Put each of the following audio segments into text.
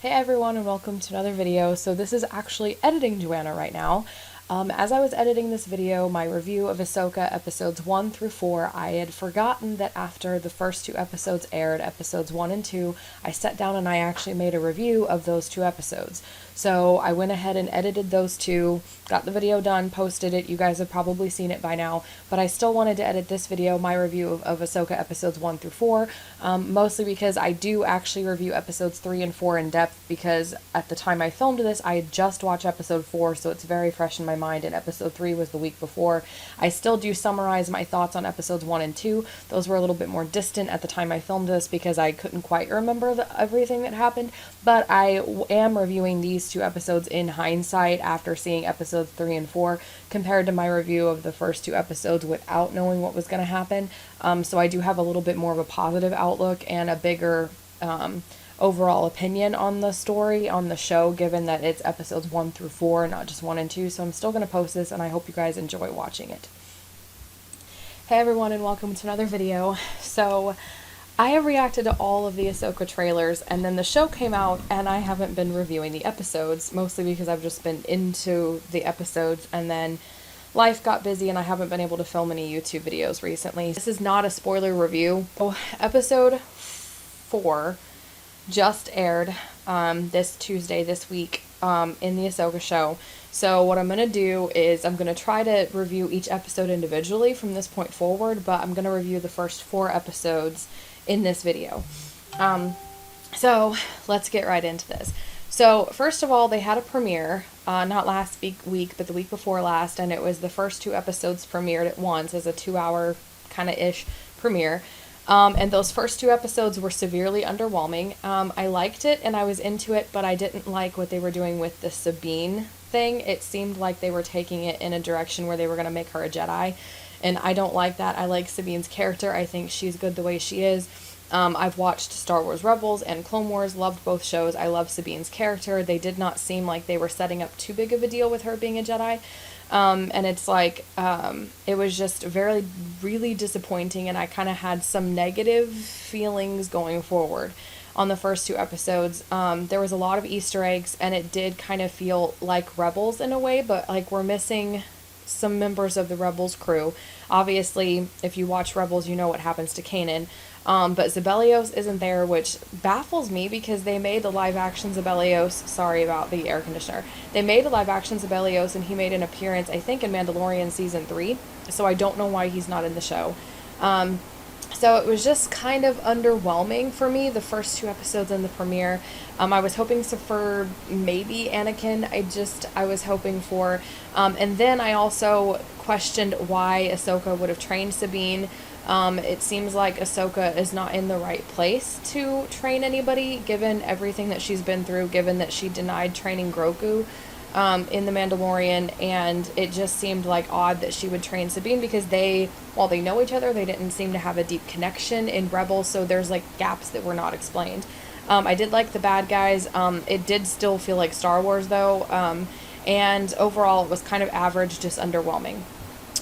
Hey everyone, and welcome to another video. So this is actually editing Joanna right now. As I was editing this video, my review of Ahsoka episodes 1 through 4, I had forgotten that after the first two episodes aired, episodes 1 and 2, I sat down and I actually made a review of those two episodes. So I went ahead and edited those two, got the video done, posted it. You guys have probably seen it by now, but I still wanted to edit this video, my review of Ahsoka episodes 1 through 4, mostly because I do actually review episodes 3 and 4 in depth, because at the time I filmed this, I had just watched episode 4, so it's very fresh in my mind, and episode 3 was the week before. I still do summarize my thoughts on episodes 1 and 2. Those were a little bit more distant at the time I filmed this because I couldn't quite remember everything that happened, but I am reviewing these two episodes in hindsight after seeing episodes 3 and 4 compared to my review of the first two episodes without knowing what was going to happen. So I do have a little bit more of a positive outlook and a bigger overall opinion on the story, on the show, given that it's episodes 1 through 4, not just 1 and 2. So I'm still going to post this, and I hope you guys enjoy watching it. Hey everyone, and welcome to another video. So I have reacted to all of the Ahsoka trailers, and then the show came out, and I haven't been reviewing the episodes, mostly because I've just been into the episodes, and then life got busy and I haven't been able to film any YouTube videos recently. This is not a spoiler review. So, episode 4 just aired this Tuesday, this week, in the Ahsoka show. So what I'm going to do is I'm going to try to review each episode individually from this point forward, but I'm going to review the first 4 episodes in this video. So let's get right into this. So first of all, they had a premiere, not last week, but the week before last, and it was the first 2 episodes premiered at once as a 2-hour kind of ish premiere. And those first 2 episodes were severely underwhelming. I liked it and I was into it, but I didn't like what they were doing with the Sabine thing. It seemed like they were taking it in a direction where they were going to make her a Jedi, and I don't like that. I like Sabine's character. I think she's good the way she is. I've watched Star Wars Rebels and Clone Wars, loved both shows. I love Sabine's character. They did not seem like they were setting up too big of a deal with her being a Jedi. And it's like, it was just really disappointing, and I kind of had some negative feelings going forward on the first 2 episodes. There was a lot of Easter eggs, and it did kind of feel like Rebels in a way, but like we're missing some members of the Rebels crew. Obviously, if you watch Rebels, you know what happens to Kanan. But Zebelios isn't there, which baffles me because they made the live-action Zebelios. Sorry about the air conditioner. They made a live-action Zebelios, and he made an appearance, I think, in Mandalorian Season 3. So I don't know why he's not in the show. So it was just kind of underwhelming for me, the first 2 episodes in the premiere. I was hoping for maybe Anakin. I was hoping for. And then I also questioned why Ahsoka would have trained Sabine. It seems like Ahsoka is not in the right place to train anybody, given everything that she's been through, given that she denied training Grogu in The Mandalorian, and it just seemed like odd that she would train Sabine because while they know each other, they didn't seem to have a deep connection in Rebels, so there's like gaps that were not explained. I did like the bad guys. It did still feel like Star Wars though, and overall it was kind of average, just underwhelming.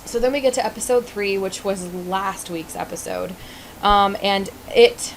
So then we get to episode 3, which was last week's episode, and it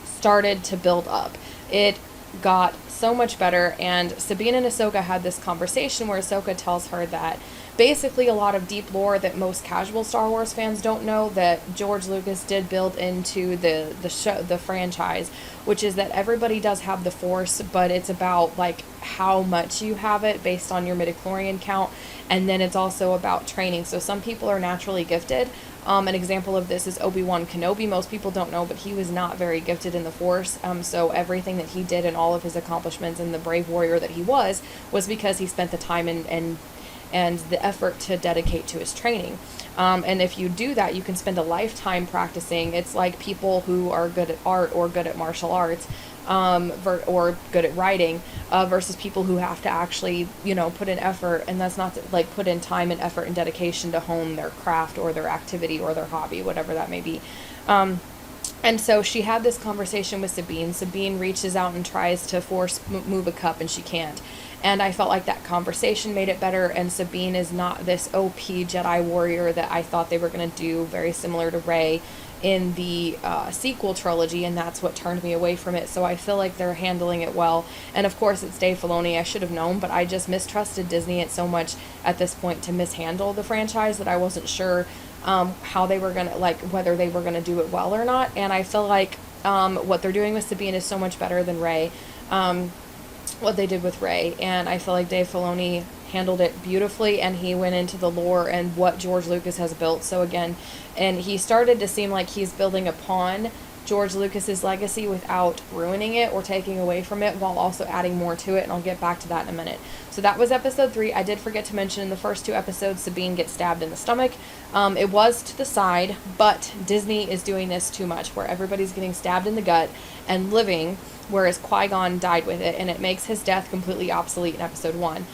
started to build up. It got so much better, and Sabine and Ahsoka had this conversation where Ahsoka tells her that basically a lot of deep lore that most casual Star Wars fans don't know that George Lucas did build into the franchise, which is that everybody does have the Force, but it's about like how much you have it based on your midichlorian count, and then it's also about training. So some people are naturally gifted. An example of this is Obi-Wan Kenobi. Most people don't know, but he was not very gifted in the Force. So everything that he did and all of his accomplishments and the brave warrior that he was because he spent the time and the effort to dedicate to his training. And if you do that, you can spend a lifetime practicing. It's like people who are good at art or good at martial arts, or good at writing, versus people who have to actually, put in effort, and that's not like put in time and effort and dedication to hone their craft or their activity or their hobby, whatever that may be. And so she had this conversation with Sabine. Sabine reaches out and tries to move a cup, and she can't. And I felt like that conversation made it better, and Sabine is not this OP Jedi warrior that I thought they were going to do, very similar to Rey in the sequel trilogy, and that's what turned me away from it. So I feel like they're handling it well. And of course, it's Dave Filoni. I should have known, but I just mistrusted Disney it so much at this point to mishandle the franchise that I wasn't sure how they were gonna, like, whether they were gonna do it well or not. And I feel like what they're doing with Sabine is so much better than Rey. What they did with Rey, and I feel like Dave Filoni handled it beautifully, and he went into the lore and what George Lucas has built. So again, and he started to seem like he's building upon George Lucas's legacy without ruining it or taking away from it, while also adding more to it, and I'll get back to that in a minute. So that was episode 3. I did forget to mention in the first 2 episodes, Sabine gets stabbed in the stomach. It was to the side, but Disney is doing this too much, where everybody's getting stabbed in the gut and living, whereas Qui-Gon died with it, and it makes his death completely obsolete in episode 1.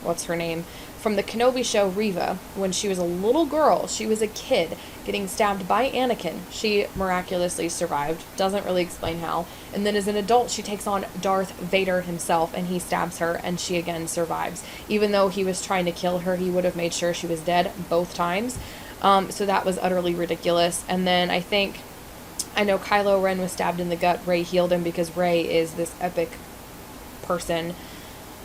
What's her name? From the Kenobi show, Reva, when she was a little girl, she was a kid getting stabbed by Anakin. She miraculously survived. Doesn't really explain how. And then as an adult, she takes on Darth Vader himself, and he stabs her, and she again survives. Even though he was trying to kill her, he would have made sure she was dead both times. So that was utterly ridiculous. And then I know Kylo Ren was stabbed in the gut. Rey healed him because Rey is this epic person.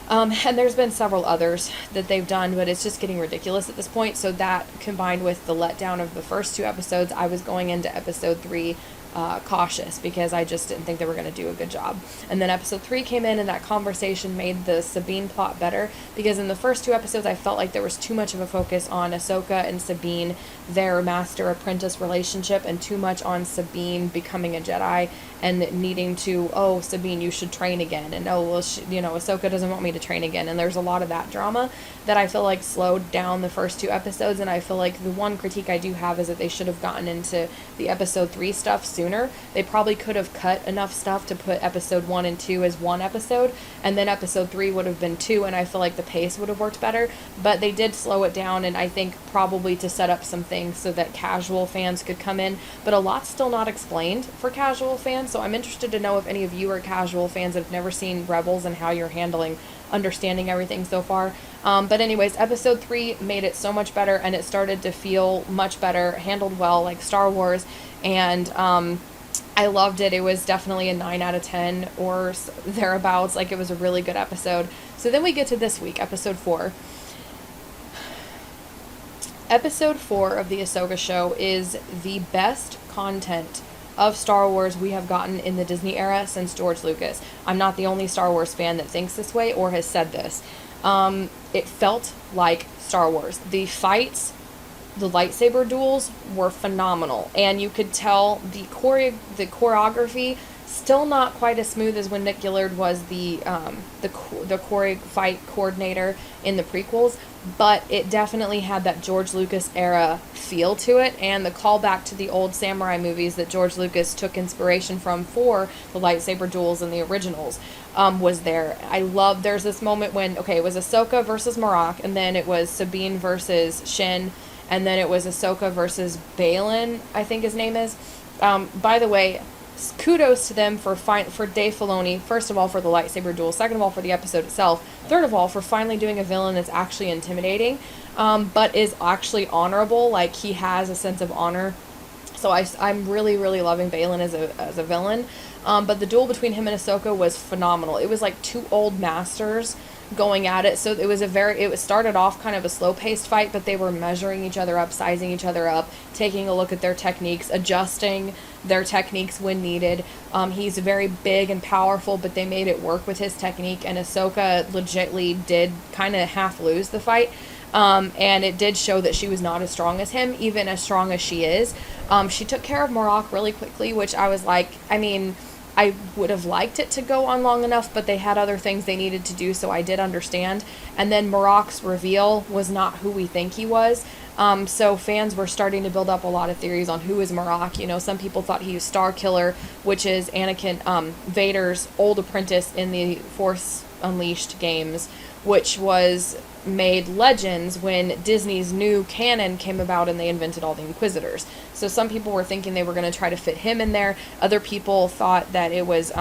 And there's been several others that they've done, but it's just getting ridiculous at this point. So that, combined with the letdown of the first 2 episodes, I was going into episode 3 cautious, because I just didn't think they were going to do a good job. And then episode 3 came in, and that conversation made the Sabine plot better, because in the first 2 episodes I felt like there was too much of a focus on Ahsoka and Sabine, their master-apprentice relationship, and too much on Sabine becoming a Jedi and needing to, oh, Sabine, you should train again, and oh, well, Ahsoka doesn't want me to train again, and there's a lot of that drama that I feel like slowed down the first 2 episodes. And I feel like the one critique I do have is that they should have gotten into the episode 3 stuff sooner. They probably could have cut enough stuff to put episode 1 and 2 as one episode, and then episode 3 would have been 2, and I feel like the pace would have worked better. But they did slow it down, and I think probably to set up some things so that casual fans could come in, but a lot's still not explained for casual fans. So I'm interested to know if any of you are casual fans that have never seen Rebels and how you're understanding everything so far. But anyways, episode 3 made it so much better, and it started to feel much better, handled well, like Star Wars, and I loved it. It was definitely a 9 out of 10 or thereabouts. Like, it was a really good episode. So then we get to this week, episode 4. Episode 4 of the Ahsoka show is the best content of Star Wars we have gotten in the Disney era since George Lucas. I'm not the only Star Wars fan that thinks this way or has said this. It felt like Star Wars. The fights, the lightsaber duels were phenomenal, and you could tell the choreography still not quite as smooth as when Nick Gillard was the choreo fight coordinator in the prequels, but it definitely had that George Lucas era feel to it, and the callback to the old samurai movies that George Lucas took inspiration from for the lightsaber duels in the originals was there. There's this moment when, it was Ahsoka versus Marok, and then it was Sabine versus Shin, and then it was Ahsoka versus Balin, I think his name is. By the way, kudos to them for Dave Filoni, first of all, for the lightsaber duel, second of all, for the episode itself, third of all, for finally doing a villain that's actually intimidating, but is actually honorable. Like, he has a sense of honor. So I'm really, really loving Balin as a villain. But the duel between him and Ahsoka was phenomenal. It was like 2 old masters going at it. So it started off kind of a slow-paced fight, but they were measuring each other up, sizing each other up, taking a look at their techniques, adjusting their techniques when needed. He's very big and powerful, but they made it work with his technique, and Ahsoka legitly did kind of half lose the fight. And it did show that she was not as strong as him, even as strong as she is. She took care of Marok really quickly, which I was like, I would have liked it to go on long enough, but they had other things they needed to do, so I did understand. And then Marok's reveal was not who we think he was. So fans were starting to build up a lot of theories on who is Marok. Some people thought he was Star Killer, which is Anakin, Vader's old apprentice in the Force Unleashed games, which was made Legends when Disney's new canon came about and they invented all the Inquisitors. So some people were thinking they were going to try to fit him in there. Other people thought that it was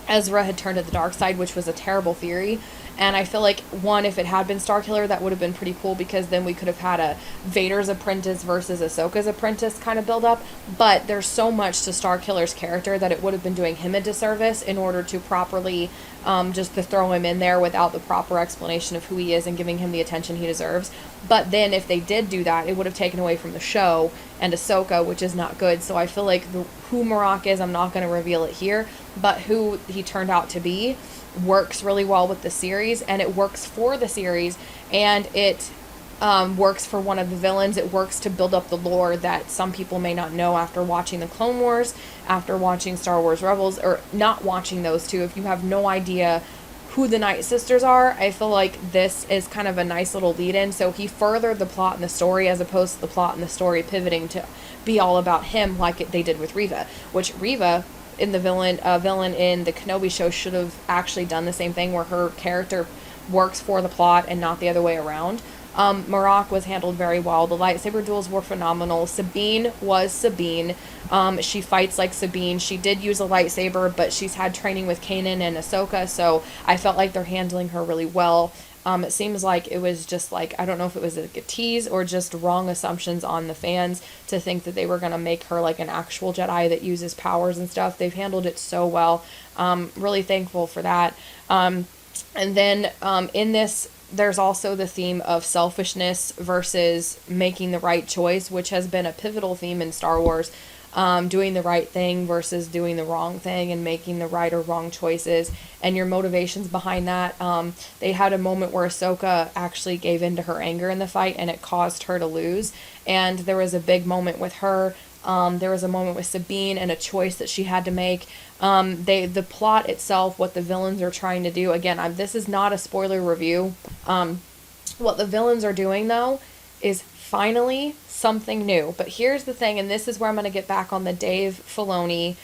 Ezra had turned to the dark side, which was a terrible theory. And I feel like, one, if it had been Starkiller, that would have been pretty cool, because then we could have had a Vader's apprentice versus Ahsoka's apprentice kind of build up. But there's so much to Starkiller's character that it would have been doing him a disservice in order to properly just to throw him in there without the proper explanation of who he is and giving him the attention he deserves. But then if they did do that, it would have taken away from the show and Ahsoka, which is not good. So I feel like who Marok is, I'm not going to reveal it here, but who he turned out to be works really well with the series, and it works for the series, and it works for one of the villains. It works to build up the lore that some people may not know after watching the Clone Wars, after watching Star Wars Rebels, or not watching those two. If you have no idea who the Night Sisters are, I feel like this is kind of a nice little lead-in. So he furthered the plot and the story, as opposed to the plot and the story pivoting to be all about him, like they did with Reva, which Reva, in the villain in the Kenobi show, should have actually done the same thing, where her character works for the plot and not the other way around. Marok was handled very well. The lightsaber duels were phenomenal. Sabine was Sabine. She fights like Sabine. She did use a lightsaber, but she's had training with Kanan and Ahsoka, so I felt like they're handling her really well. It seems like it was just like, I don't know if it was a tease or just wrong assumptions on the fans to think that they were going to make her like an actual Jedi that uses powers and stuff. They've handled it so well. Really thankful for that. And then in this, there's also the theme of selfishness versus making the right choice, which has been a pivotal theme in Star Wars. Doing the right thing versus doing the wrong thing, and making the right or wrong choices, and your motivations behind that. They had a moment where Ahsoka actually gave in to her anger in the fight, and it caused her to lose. And there was a big moment with her. There was a moment with Sabine and a choice that she had to make. The plot itself, what the villains are trying to do, again, this is not a spoiler review. What the villains are doing, though, is finally something new. But here's the thing, and this is where I'm going to get back on the Dave Filoni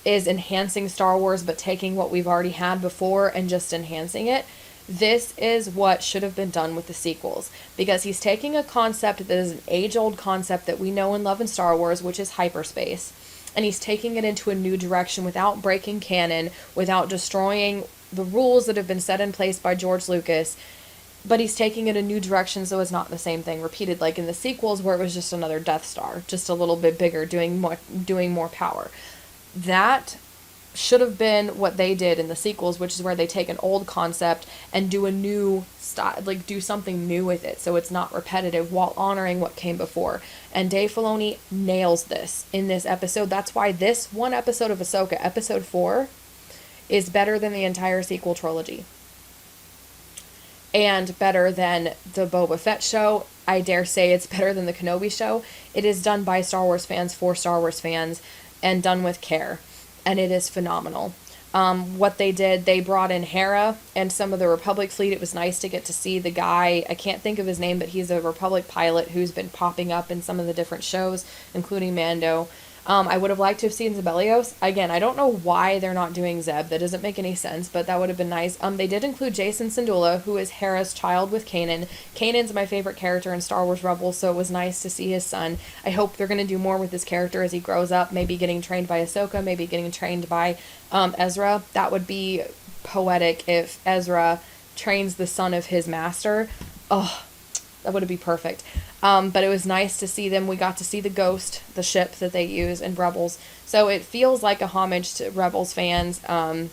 is enhancing Star Wars, but taking what we've already had before and just enhancing it. This is what should have been done with the sequels, because he's taking a concept that is an age-old concept that we know and love in Star Wars, which is hyperspace, and he's taking it into a new direction without breaking canon, without destroying the rules that have been set in place by George Lucas. But he's taking it a new direction, so it's not the same thing repeated, like in the sequels, where it was just another Death Star, just a little bit bigger, doing more power. That should have been what they did in the sequels, which is where they take an old concept and do a new style, like do something new with it, so it's not repetitive while honoring what came before. And Dave Filoni nails this in this episode. That's why this one episode of Ahsoka, episode 4, is better than the entire sequel trilogy. And better than the Boba Fett show. I dare say it's better than the Kenobi show. It is done by Star Wars fans for Star Wars fans, and done with care. And it is phenomenal. What they did, they brought in Hera and some of the Republic fleet. It was nice to get to see the guy, I can't think of his name, but he's a Republic pilot who's been popping up in some of the different shows, including Mando. I would have liked to have seen Zebelios. Again, I don't know why they're not doing Zeb. That doesn't make any sense, but that would have been nice. They did include Jason Syndulla, who is Hera's child with Kanan. Kanan's my favorite character in Star Wars Rebels, so it was nice to see his son. I hope they're going to do more with this character as he grows up, maybe getting trained by Ahsoka, maybe getting trained by Ezra. That would be poetic if Ezra trains the son of his master. Oh, that would be perfect. But it was nice to see them. We got to see the Ghost, the ship that they use in Rebels. So it feels like a homage to Rebels fans. And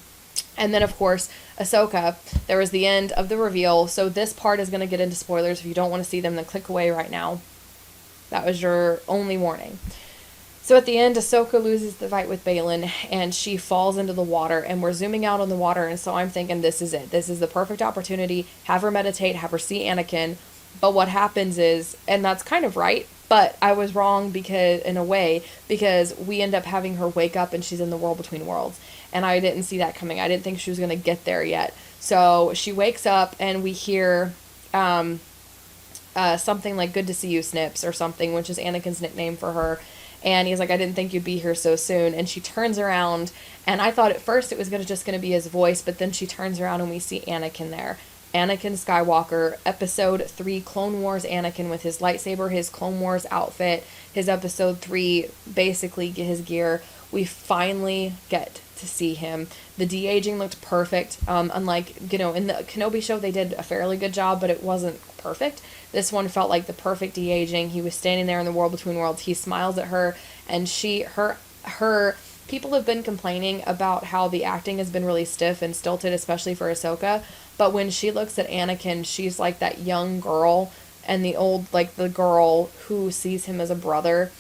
then, of course, Ahsoka. There was the end of the reveal. So this part is going to get into spoilers. If you don't want to see them, then click away right now. That was your only warning. So at the end, Ahsoka loses the fight with Balin, and she falls into the water, and we're zooming out on the water, and so I'm thinking this is it. This is the perfect opportunity. Have her meditate, have her see Anakin. But what happens is, and that's kind of right, but I was wrong because, in a way, because we end up having her wake up and she's in the world between worlds. And I didn't see that coming. I didn't think she was going to get there yet. So she wakes up and we hear something like, "Good to see you, Snips," or something, which is Anakin's nickname for her. And he's like, "I didn't think you'd be here so soon." And she turns around, and I thought at first it was just going to be his voice, but then she turns around and we see Anakin there. Anakin Skywalker, Episode 3 Clone Wars Anakin with his lightsaber, his Clone Wars outfit, his Episode 3, basically his gear. We finally get to see him. The de-aging looked perfect. Unlike, in the Kenobi show, they did a fairly good job, but it wasn't perfect. This one felt like the perfect de-aging. He was standing there in the world between worlds. He smiles at her, and her people have been complaining about how the acting has been really stiff and stilted, especially for Ahsoka. But when she looks at Anakin, she's like that young girl, and the girl who sees him as a brother,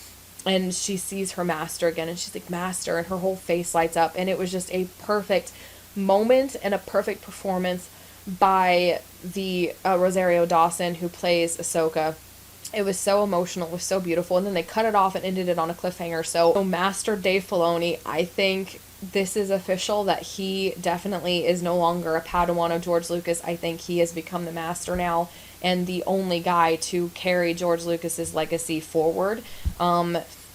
and she sees her master again, and she's like, "Master," and her whole face lights up. And it was just a perfect moment and a perfect performance by the Rosario Dawson, who plays Ahsoka. It was so emotional, it was so beautiful, and then they cut it off and ended it on a cliffhanger. So Master Dave Filoni, I think this is official that he definitely is no longer a Padawan of George Lucas. I think he has become the master now, and the only guy to carry George Lucas's legacy forward.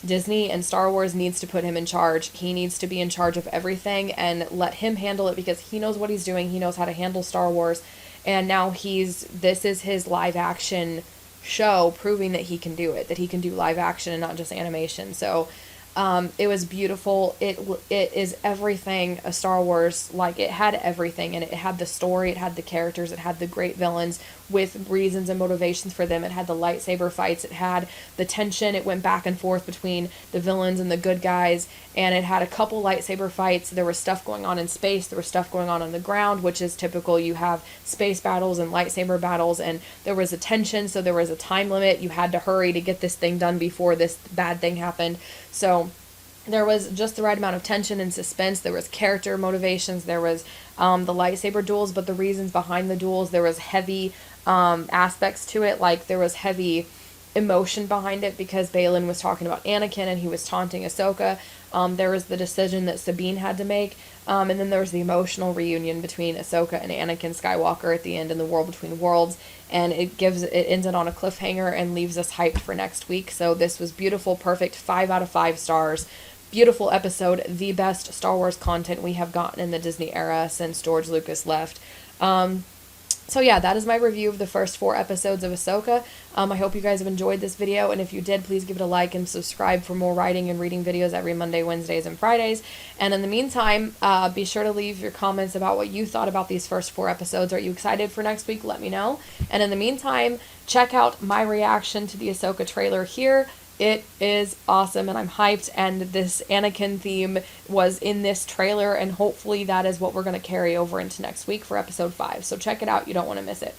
Disney and Star Wars needs to put him in charge. He needs to be in charge of everything and let him handle it, because he knows what he's doing. He knows how to handle Star Wars, and now this is his live action show proving that he can do it, that he can do live action and not just animation. So it was beautiful. It is everything a Star Wars, like, it had everything, and it had the story, it had the characters, it had the great villains with reasons and motivations for them, it had the lightsaber fights, it had the tension, it went back and forth between the villains and the good guys, and it had a couple lightsaber fights. There was stuff going on in space, there was stuff going on the ground, which is typical. You have space battles and lightsaber battles, and there was a tension, so there was a time limit. You had to hurry to get this thing done before this bad thing happened. So there was just the right amount of tension and suspense. There was character motivations. There was the lightsaber duels, but the reasons behind the duels, there was heavy aspects to it. Like, there was heavy emotion behind it, because Baylan was talking about Anakin and he was taunting Ahsoka. There was the decision that Sabine had to make. And then there was the emotional reunion between Ahsoka and Anakin Skywalker at the end in the World Between Worlds. And it ends it on a cliffhanger and leaves us hyped for next week. So this was beautiful, perfect, 5 out of 5 stars. Beautiful episode, the best Star Wars content we have gotten in the Disney era since George Lucas left. So yeah, that is my review of the first 4 episodes of Ahsoka. I hope you guys have enjoyed this video, and if you did, please give it a like and subscribe for more writing and reading videos every Monday, Wednesdays, and Fridays. And in the meantime, be sure to leave your comments about what you thought about these first 4 episodes. Are you excited for next week? Let me know. And in the meantime, check out my reaction to the Ahsoka trailer here. It is awesome, and I'm hyped, and this Anakin theme was in this trailer, and hopefully that is what we're going to carry over into next week for episode 5. So check it out. You don't want to miss it.